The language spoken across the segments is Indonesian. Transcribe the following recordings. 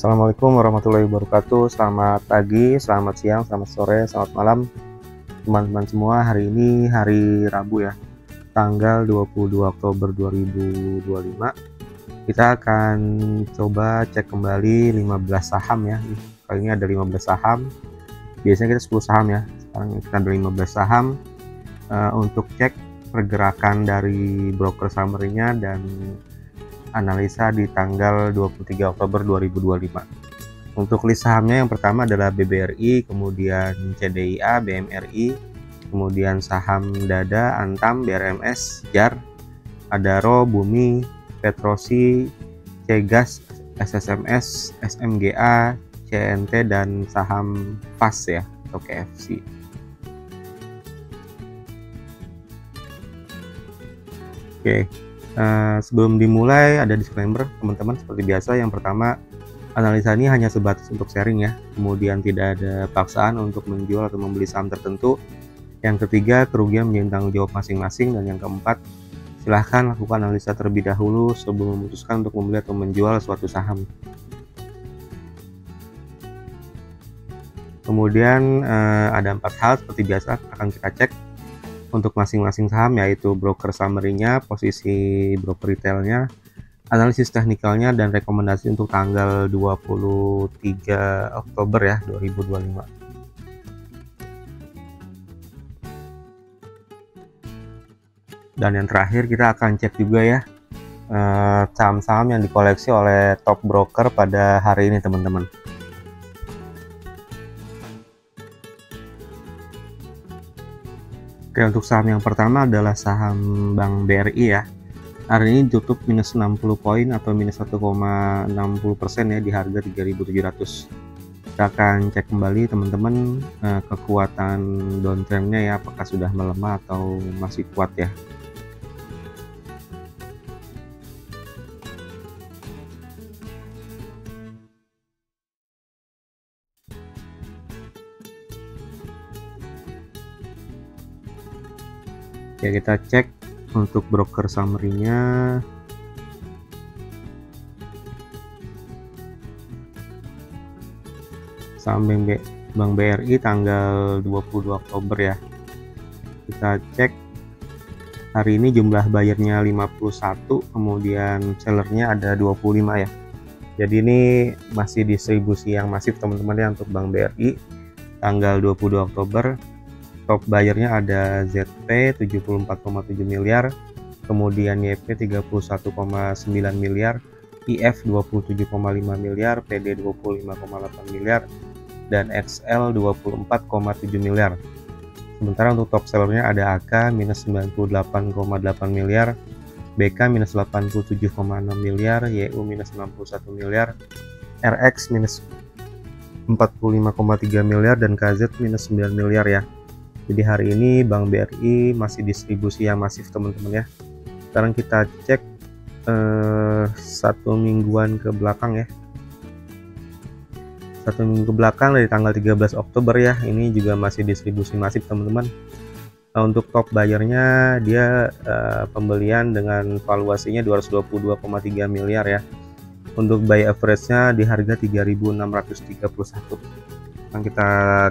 Assalamualaikum warahmatullahi wabarakatuh. Selamat pagi, selamat siang, selamat sore, selamat malam teman-teman semua. Hari ini hari Rabu ya, tanggal 22 Oktober 2025. Kita akan coba cek kembali 15 saham ya. Kali ini ada 15 saham. Biasanya kita 10 saham ya. Sekarang kita ada 15 saham untuk cek pergerakan dari broker summary-nya dan analisa di tanggal 23 Oktober 2025. Untuk list sahamnya yang pertama adalah BBRI, kemudian CDIA, BMRI, kemudian saham Dada, Antam, BRMS, JAR, Adaro, Bumi, Petrosi, Cegas, SSMS, SMGA, CNT, dan saham FAS ya, atau KFC. Oke. Sebelum dimulai ada disclaimer teman-teman seperti biasa. Yang pertama, analisa ini hanya sebatas untuk sharing ya, kemudian tidak ada paksaan untuk menjual atau membeli saham tertentu. Yang ketiga, kerugian menjadi tanggung jawab masing-masing. Dan yang keempat, silahkan lakukan analisa terlebih dahulu sebelum memutuskan untuk membeli atau menjual suatu saham. Kemudian ada 4 hal seperti biasa akan kita cek untuk masing-masing saham, yaitu broker summary-nya, posisi broker retailnya, analisis teknikalnya, dan rekomendasi untuk tanggal 23 Oktober ya 2025. Dan yang terakhir kita akan cek juga ya saham-saham yang dikoleksi oleh top broker pada hari ini teman-teman. Oke, untuk saham yang pertama adalah saham Bank BRI ya. Hari ini tutup minus 60 poin atau minus 1,60% ya di harga 3.700. Kita akan cek kembali teman-teman kekuatan downtrendnya ya, apakah sudah melemah atau masih kuat ya. Ya, kita cek untuk broker summary-nya. Saham Bank BRI tanggal 22 Oktober ya. Kita cek hari ini jumlah buyernya 51, kemudian sellernya ada 25 ya. Jadi ini masih distribusi yang masif teman-teman ya untuk Bank BRI tanggal 22 Oktober. Top buyernya ada ZP 74,7 miliar, kemudian YP 31,9 miliar, IF 27,5 miliar, PD 25,8 miliar, dan XL 24,7 miliar. Sementara untuk top sellernya ada AK minus 98,8 miliar, BK minus 87,6 miliar, YU minus 61 miliar, RX minus 45,3 miliar, dan KZ minus 9 miliar ya. Jadi hari ini Bank BRI masih distribusi yang masif teman-teman ya. Sekarang kita cek satu mingguan ke belakang ya. Satu minggu ke belakang dari tanggal 13 Oktober ya, ini juga masih distribusi masif teman-teman. Nah, untuk top buyernya dia pembelian dengan valuasinya 222,3 miliar ya. Untuk buy average-nya di harga 3.631. Nah, kita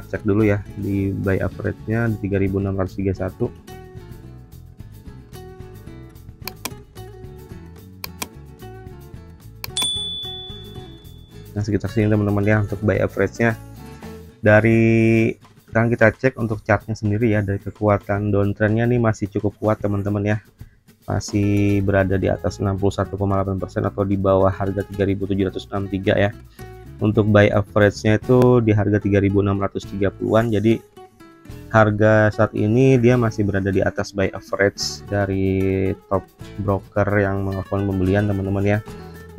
cek dulu ya di buy average-nya di 3.631. Nah, sekitar sini teman-teman ya untuk buy average-nya. Sekarang kita cek untuk chartnya sendiri ya. Dari kekuatan downtrend-nya nih masih cukup kuat teman-teman ya. Masih berada di atas 61,8% atau di bawah harga 3.763 ya. Untuk buy average-nya itu di harga 3.630-an. Jadi harga saat ini dia masih berada di atas buy average dari top broker yang melakukan pembelian teman-teman ya.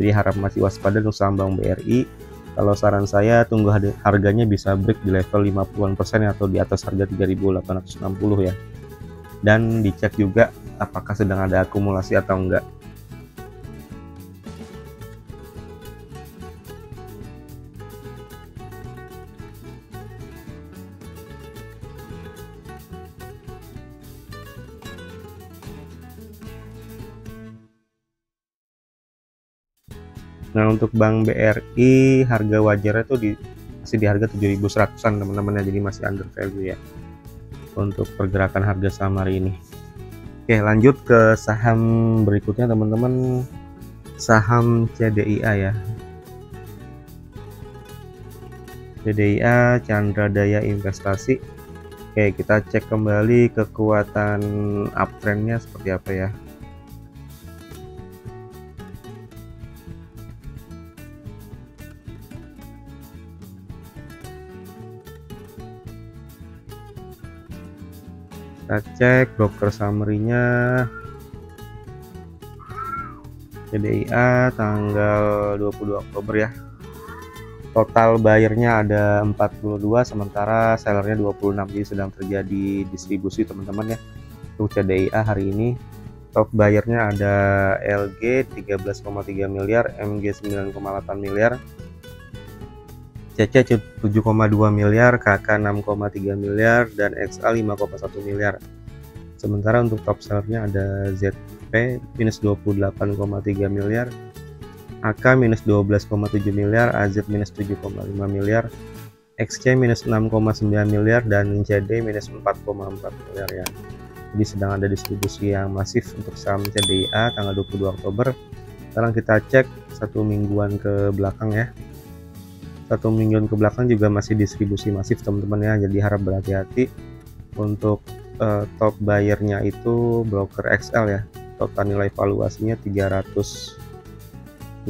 Jadi harap masih waspada untuk saham Bank BRI. Kalau saran saya tunggu harganya bisa break di level 50% atau di atas harga 3.860 ya. Dan dicek juga apakah sedang ada akumulasi atau enggak. Nah, untuk Bank BRI harga wajarnya tuh masih di harga 7.100-an teman-teman ya, jadi masih under value ya untuk pergerakan harga saham hari ini. Oke, lanjut ke saham berikutnya teman-teman, saham CDIA ya. CDIA Chandra Daya Investasi. Oke, kita cek kembali kekuatan uptrendnya seperti apa ya. Kita cek broker summary-nya. CDIA tanggal 22 Oktober ya. Total buyer-nya ada 42, sementara sellernya 26, jadi sedang terjadi distribusi teman-teman ya untuk CDIA hari ini. Top buyer-nya ada LG 13,3 miliar, MG 9,8 miliar, CC 7,2 miliar, KK 6,3 miliar, dan XA 5,1 miliar. Sementara untuk top sellernya ada ZP minus 28,3 miliar, AK minus 12,7 miliar, AZ minus 7,5 miliar, XC minus 6,9 miliar, dan CD minus 4,4 miliar ya. Jadi sedang ada distribusi yang masif untuk saham CDIA tanggal 22 Oktober. Sekarang kita cek satu mingguan ke belakang ya. Satu mingguan ke belakang juga masih distribusi masif teman-teman ya, jadi harap berhati-hati. Untuk top buyer-nya itu broker XL ya. Total nilai valuasinya 364,2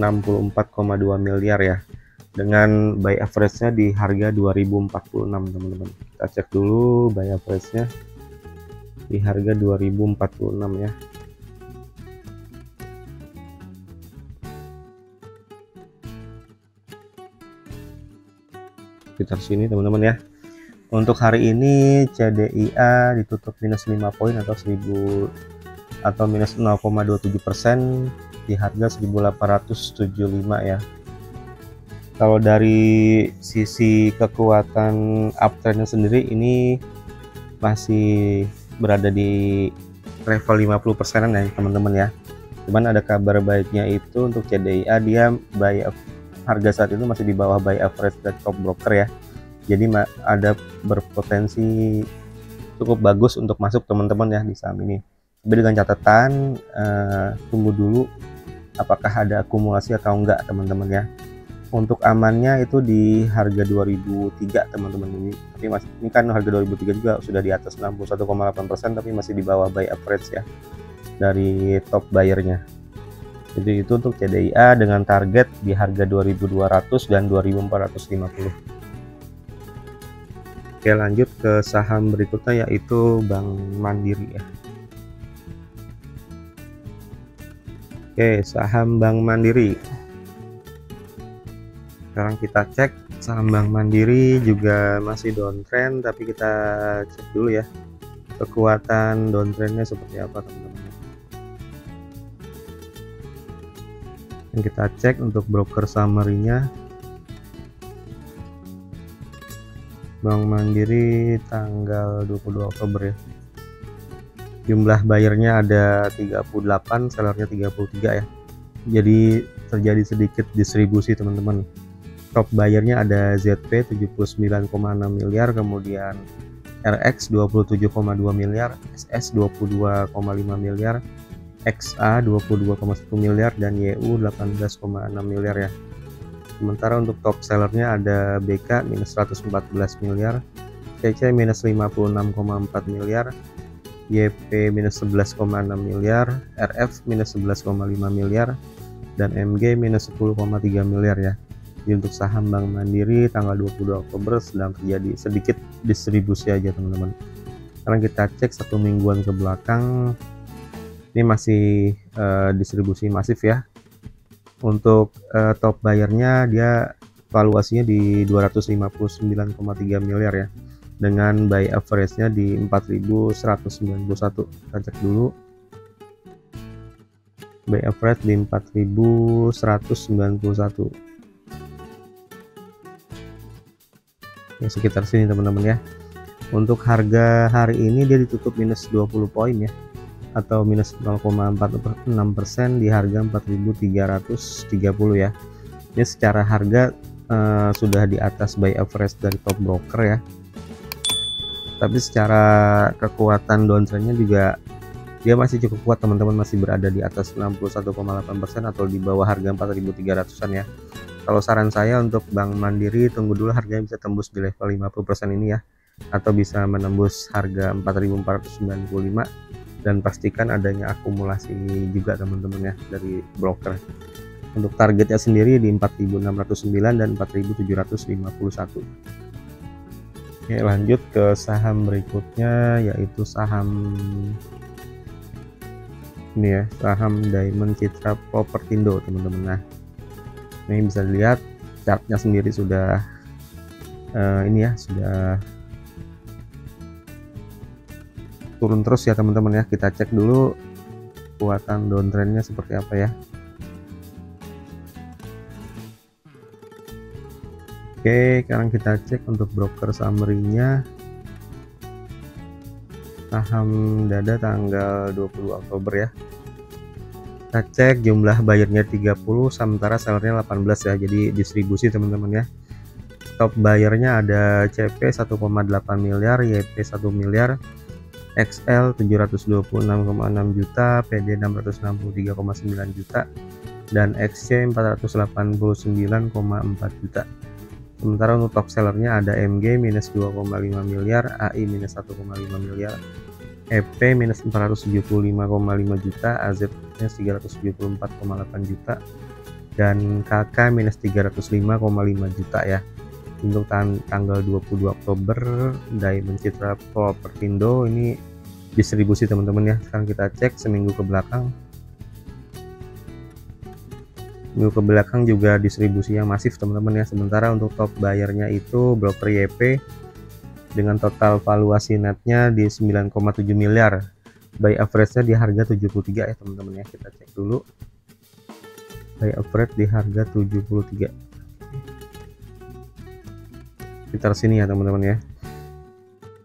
miliar ya, dengan buy average-nya di harga 2046 teman-teman. Kita cek dulu buy average-nya di harga 2046 ya. Sekitar sini teman-teman ya. Untuk hari ini CDIA ditutup minus 5 poin atau minus 0,27% di harga 1875 ya. Kalau dari sisi kekuatan uptrendnya sendiri ini masih berada di level 50%-an ya teman-teman ya. Cuman ada kabar baiknya itu untuk CDIA, dia harga saat itu masih di bawah buy average dari top broker ya. Jadi ada berpotensi cukup bagus untuk masuk teman-teman ya di saham ini. Tapi dengan catatan tunggu dulu apakah ada akumulasi atau enggak teman-teman ya. Untuk amannya itu di harga 2003 teman-teman ini. Tapi ini kan harga 2003 juga sudah di atas 61,8%, tapi masih di bawah buy average ya dari top buyer-nya. Jadi itu untuk CDIA dengan target di harga 2200 dan 2450. Oke, lanjut ke saham berikutnya yaitu Bank Mandiri ya. Oke, saham Bank Mandiri. Sekarang kita cek saham Bank Mandiri juga masih downtrend, tapi kita cek dulu ya kekuatan downtrendnya seperti apa teman-teman. Dan kita cek untuk broker summary-nya. Bank Mandiri tanggal 22 Oktober ya. Jumlah bayarnya ada 38, sellernya 33 ya. Jadi terjadi sedikit distribusi teman-teman. Top bayarnya ada ZP 79,6 miliar, kemudian RX 27,2 miliar, SS 22,5 miliar, XA 22,1 miliar, dan YU 18,6 miliar ya. Sementara untuk top sellernya ada BK minus 114 miliar, CC minus 56,4 miliar, YP minus 11,6 miliar, RF minus 11,5 miliar, dan MG minus 10,3 miliar ya. Jadi untuk saham Bank Mandiri tanggal 22 Oktober sedang terjadi sedikit distribusi aja teman-teman. Sekarang kita cek satu mingguan ke belakang, ini masih distribusi masif ya. Untuk top bayarnya dia valuasinya di 259,3 miliar ya, dengan buy average-nya di 4191. Kita cek dulu buy average di 4191 ya, sekitar sini teman-teman ya. Untuk harga hari ini dia ditutup minus 20 poin ya, atau minus 0,46% di harga 4330 ya. Ini secara harga sudah di atas buy average dari top broker ya, tapi secara kekuatan downtrendnya juga dia masih cukup kuat teman-teman, masih berada di atas 61,8% atau di bawah harga 4.300-an ya. Kalau saran saya untuk Bank Mandiri, tunggu dulu harganya bisa tembus di level 50% ini ya, atau bisa menembus harga 4.495, dan pastikan adanya akumulasi juga teman-teman ya dari broker. Untuk targetnya sendiri di 4.609 dan 4.751. Oke, lanjut ke saham berikutnya, yaitu saham ini ya, saham Diamond Citra Propertindo teman-teman. Nah, ini bisa dilihat chartnya sendiri sudah ini ya, sudah turun terus ya teman-teman ya. Kita cek dulu kekuatan downtrendnya seperti apa ya. Oke, sekarang kita cek untuk broker summary-nya. Saham dada tanggal 20 Oktober ya. Kita cek jumlah bayarnya 30, sementara sellernya 18 ya, jadi distribusi teman-teman ya. Top bayarnya ada CP 1,8 miliar, YP 1 miliar, XL 726,6 juta, PD 663,9 juta, dan XC 489,4 juta. Sementara untuk top sellernya ada MG minus 2,5 miliar, AI minus 1,5 miliar, EP minus 475,5 juta, AZ minus 374,8 juta, dan KK minus 305,5 juta ya. Untuk tanggal 22 Oktober Diamond Citra Propertindo ini distribusi teman-teman ya. Sekarang kita cek seminggu ke belakang. Minggu ke belakang juga distribusi yang masif teman-teman ya. Sementara untuk top bayarnya itu broker YP dengan total valuasi netnya di 9,7 miliar, buy average-nya di harga 73 ya teman-teman ya. Kita cek dulu buy average di harga 73 sekitar sini ya teman-teman ya.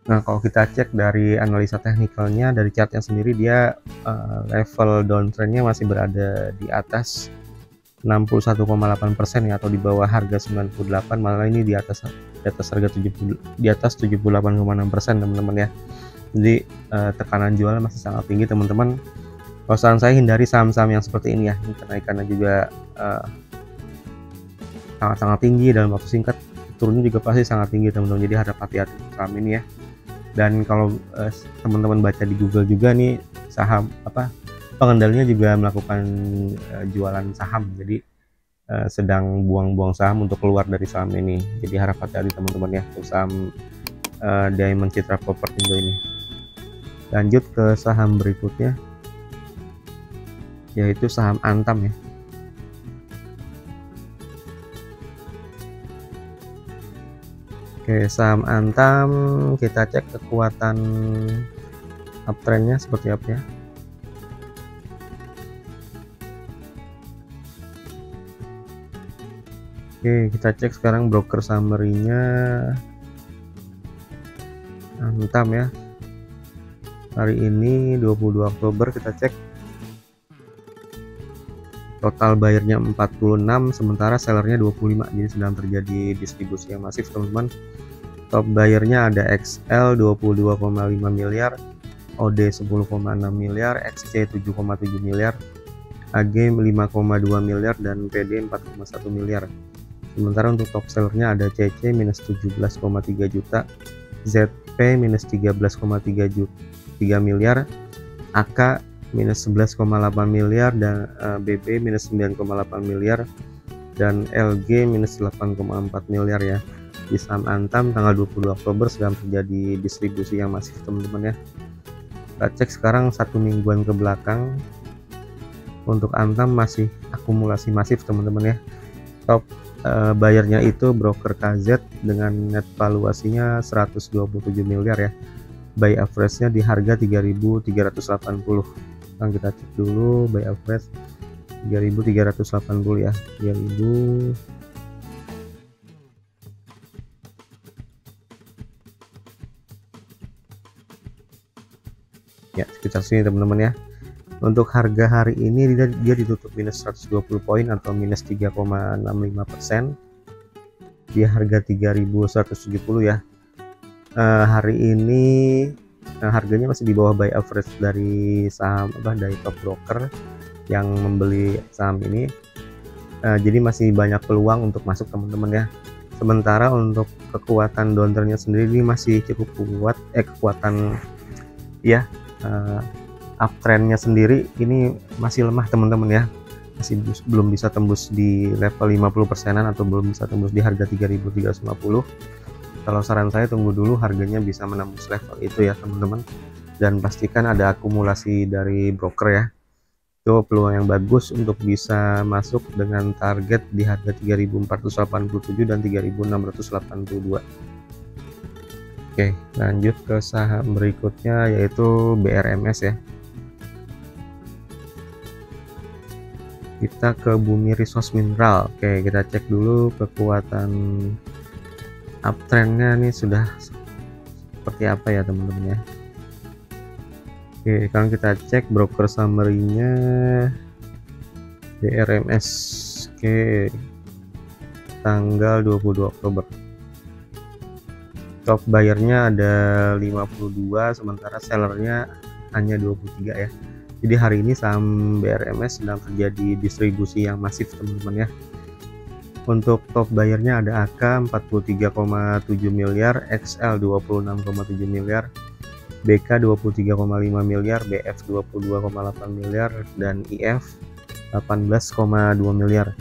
Nah, kalau kita cek dari analisa teknikalnya, dari chartnya sendiri dia level downtrendnya masih berada di atas 61,8% ya, atau di bawah harga 98, malah ini di atas harga 70, di atas 78,6% teman-teman ya. Jadi tekanan jual masih sangat tinggi teman-teman. Kalau saran saya hindari saham-saham yang seperti ini ya, kenaikannya juga sangat-sangat tinggi, dalam waktu singkat turunnya juga pasti sangat tinggi teman-teman. Jadi harap hati-hati saham ini ya. Dan kalau teman-teman baca di Google juga nih, saham pengendalinya juga melakukan jualan saham, jadi sedang buang-buang saham untuk keluar dari saham ini. Jadi harap hati-hati teman-teman ya untuk saham Diamond Citra Propertindo ini. Lanjut ke saham berikutnya, yaitu saham Antam ya. Oke, saham Antam kita cek kekuatan uptrendnya seperti apa ya. Oke, kita cek sekarang broker summary-nya Antam ya. Hari ini 22 Oktober kita cek total bayarnya 46, sementara sellernya 25, jadi sedang terjadi distribusi yang masif teman-teman. Top bayarnya ada XL 22,5 miliar, OD 10,6 miliar, XC 7,7 miliar, AG 5,2 miliar, dan PD 4,1 miliar. Sementara untuk top sellernya ada CC minus 17,3 juta, ZP minus 13,3 miliar, AK minus 11,8 miliar, dan BB minus 9,8 miliar, dan LG minus 8,4 miliar ya. Di saham Antam tanggal 22 Oktober sedang terjadi distribusi yang masif teman-teman ya. Kita cek sekarang satu mingguan ke belakang. Untuk Antam masih akumulasi masif teman-teman ya. Top bayarnya itu broker KZ dengan net valuasinya 127 miliar ya. Buy average-nya di harga 3.380. Sekarang kita cek dulu buy average 3.380 ya. 3.000 ya, sekitar sini teman-teman ya. Untuk harga hari ini dia ditutup minus 120 poin atau minus 3,65%. Dia harga 3.170 ya. Hari ini harganya masih di bawah buy average dari saham dari top broker yang membeli saham ini. Jadi masih banyak peluang untuk masuk teman-teman ya. Sementara untuk kekuatan downtrendnya sendiri ini masih cukup kuat, kekuatan ya, uptrendnya sendiri ini masih lemah teman-teman ya, masih belum bisa tembus di level 50%-an atau belum bisa tembus di harga 3.350. Kalau saran saya tunggu dulu harganya bisa menembus level itu ya teman-teman, dan pastikan ada akumulasi dari broker ya. Itu peluang yang bagus untuk bisa masuk dengan target di harga 3.487 dan 3.682. Oke, lanjut ke saham berikutnya yaitu BRMS ya. Kita ke Bumi Resource Mineral. Oke, kita cek dulu kekuatan uptrendnya nih sudah seperti apa ya teman-teman ya. Oke, sekarang kita cek broker summary-nya BRMS. Oke, tanggal 22 Oktober. Top buyer-nya ada 52, sementara sellernya hanya 23 ya. Jadi hari ini saham BRMS sedang terjadi distribusi yang masif teman-teman ya. Untuk top buyer-nya ada AK 43,7 miliar, XL 26,7 miliar, BK 23,5 miliar, BF 22,8 miliar, dan IF 18,2 miliar.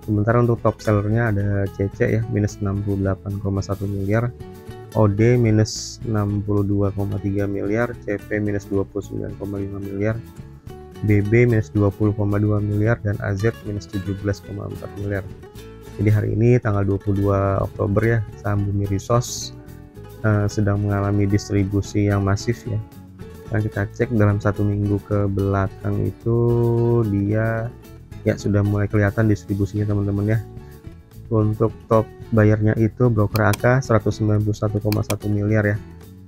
Sementara untuk top sellernya ada CC ya, minus 68,1 miliar, OD minus 62,3 miliar, CP minus 29,5 miliar, BB minus 20,2 miliar, dan AZ minus 17,4 miliar. Jadi hari ini tanggal 22 Oktober ya, saham Bumi Resource sedang mengalami distribusi yang masif ya. Nah, kita cek dalam 1 minggu ke belakang itu dia ya sudah mulai kelihatan distribusinya teman-teman ya. Untuk top bayarnya itu broker AK 191,1 miliar ya.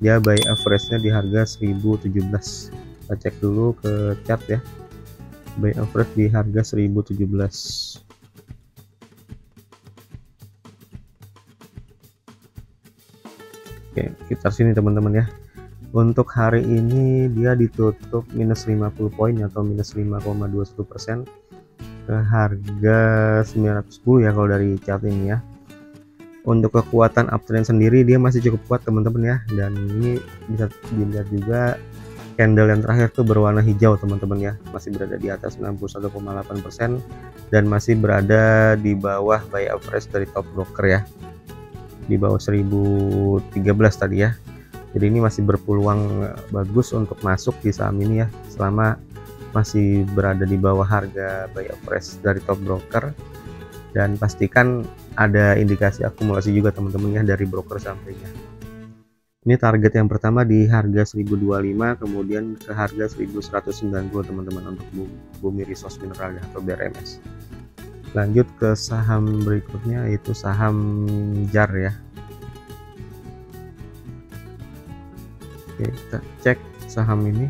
Dia buy average-nya di harga 1017. Kita cek dulu ke chart ya. Buy average di harga 1017. Oke, sekitar sini teman-teman ya. Untuk hari ini dia ditutup minus 50 poin atau minus 5,21% ke harga 910 ya kalau dari chart ini ya. Untuk kekuatan uptrend sendiri dia masih cukup kuat teman-teman ya, dan ini bisa dilihat juga candle yang terakhir tuh berwarna hijau teman-teman ya, masih berada di atas 91,8% dan masih berada di bawah buy average dari top broker ya, di bawah 1013 tadi ya. Jadi ini masih berpeluang bagus untuk masuk di saham ini ya, selama masih berada di bawah harga buy average dari top broker, dan pastikan ada indikasi akumulasi juga teman-teman ya dari broker sampingnya. Ini target yang pertama di harga 1025, kemudian ke harga 1190 teman-teman untuk Bumi Resource Mineral atau BRMS. Lanjut ke saham berikutnya yaitu saham JAR ya. Oke, kita cek saham ini.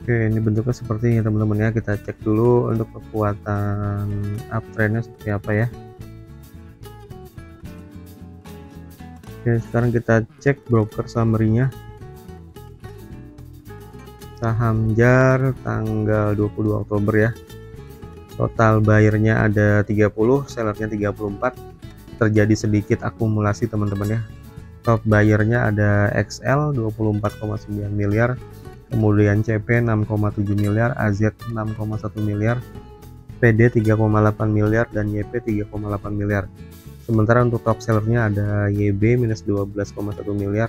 Oke, ini bentuknya seperti ini teman-teman ya. Kita cek dulu untuk kekuatan uptrendnya seperti apa ya. Oke, sekarang kita cek broker summary-nya. Saham JAR tanggal 22 Oktober ya. Total buyer-nya ada 30, sellernya 34. Terjadi sedikit akumulasi teman-teman ya. Top buyer-nya ada XL 24,9 miliar, kemudian CP 6,7 miliar, AZ 6,1 miliar, PD 3,8 miliar, dan YP 3,8 miliar. Sementara untuk top sellernya ada YB minus 12,1 miliar,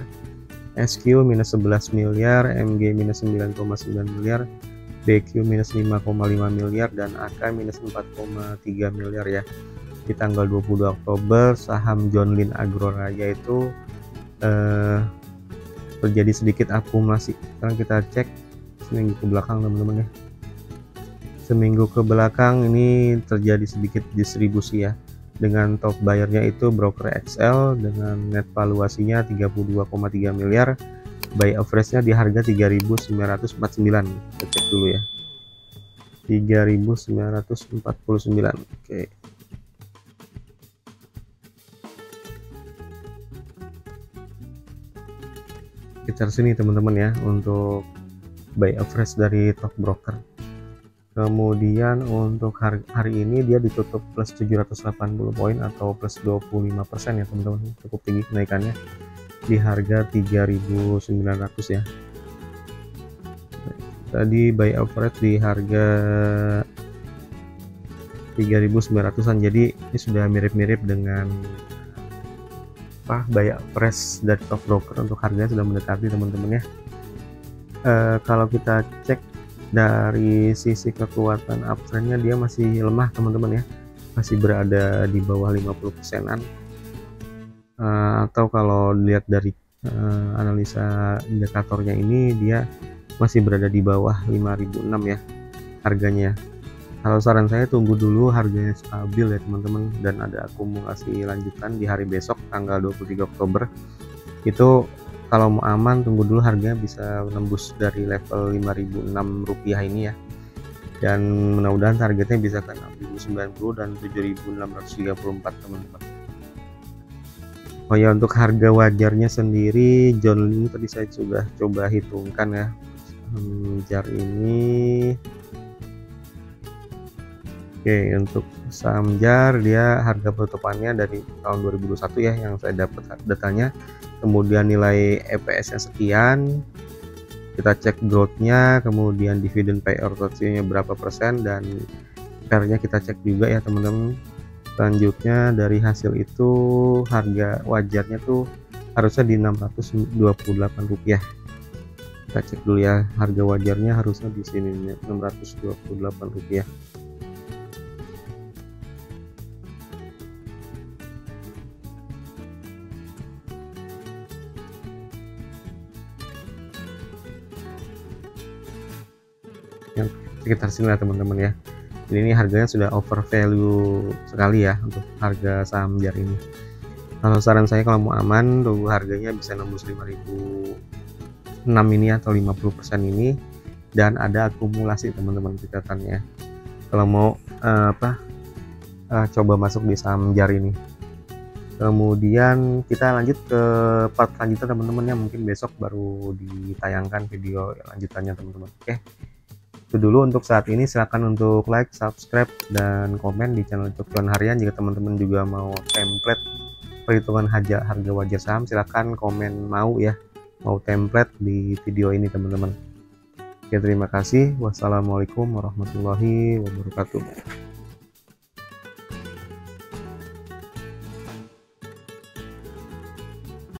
SQ minus 11 miliar, MG minus 9,9 miliar, BQ minus 5,5 miliar, dan AK minus 4,3 miliar ya. Di tanggal 22 Oktober saham Johnlin Agroraya itu terjadi sedikit akumulasi. Sekarang kita cek seminggu ke belakang teman-teman ya. seminggu ke belakang ini terjadi sedikit distribusi ya, dengan top buyer-nya itu broker XL dengan net valuasinya 32,3 miliar, buy average-nya di harga 3.949. Kita cek dulu ya, 3.949. Oke, sekitar sini teman-teman ya untuk buy average dari top broker. Kemudian untuk hari ini dia ditutup plus 780 poin atau plus 25% ya teman-teman, cukup tinggi kenaikannya di harga 3.900 ya. Tadi buy average di harga 3.900-an, jadi ini sudah mirip-mirip dengan buy average dari top broker. Untuk harganya sudah mendekati teman-teman ya. Kalau kita cek dari sisi kekuatan uptrendnya, dia masih lemah teman-teman ya, masih berada di bawah 50%-an, atau kalau dilihat dari analisa indikatornya ini dia masih berada di bawah 5.006 ya harganya. Kalau saran saya tunggu dulu harganya stabil ya teman-teman, dan ada akumulasi lanjutan di hari besok tanggal 23 Oktober. Itu kalau mau aman tunggu dulu harganya bisa menembus dari level 5.006 rupiah ini ya, dan mudah-mudahan targetnya bisa ke 6.090 dan 7.634 teman-teman. Oh ya, untuk harga wajarnya sendiri John ini tadi saya sudah coba hitungkan ya, jar ini. Oke, untuk saham jar dia harga penutupannya dari tahun 2021 ya yang saya dapat datanya, kemudian nilai EPS nya sekian, kita cek growth-nya, kemudian dividen payout ratio-nya berapa persen, dan PER-nya kita cek juga ya teman-teman. Selanjutnya dari hasil itu harga wajarnya tuh harusnya di 628 rupiah. Kita cek dulu ya, harga wajarnya harusnya di sini 628 rupiah. Yang sekitar sini lah teman-teman ya. Ini harganya sudah over value sekali ya untuk harga saham jar ini. Kalau saran saya kalau mau aman tunggu harganya bisa nembus 5.006 ini atau 50% ini, dan ada akumulasi teman-teman catatannya kalau mau coba masuk di saham jar ini. Kemudian kita lanjut ke part selanjutnya teman-teman ya, mungkin besok baru ditayangkan video lanjutannya teman-teman. Oke, itu dulu untuk saat ini. Silakan untuk like, subscribe, dan komen di channel Cuan Harian. Jika teman-teman juga mau template perhitungan harga wajar saham, silakan komen mau template di video ini teman-teman. Oke, terima kasih. Wassalamualaikum warahmatullahi wabarakatuh.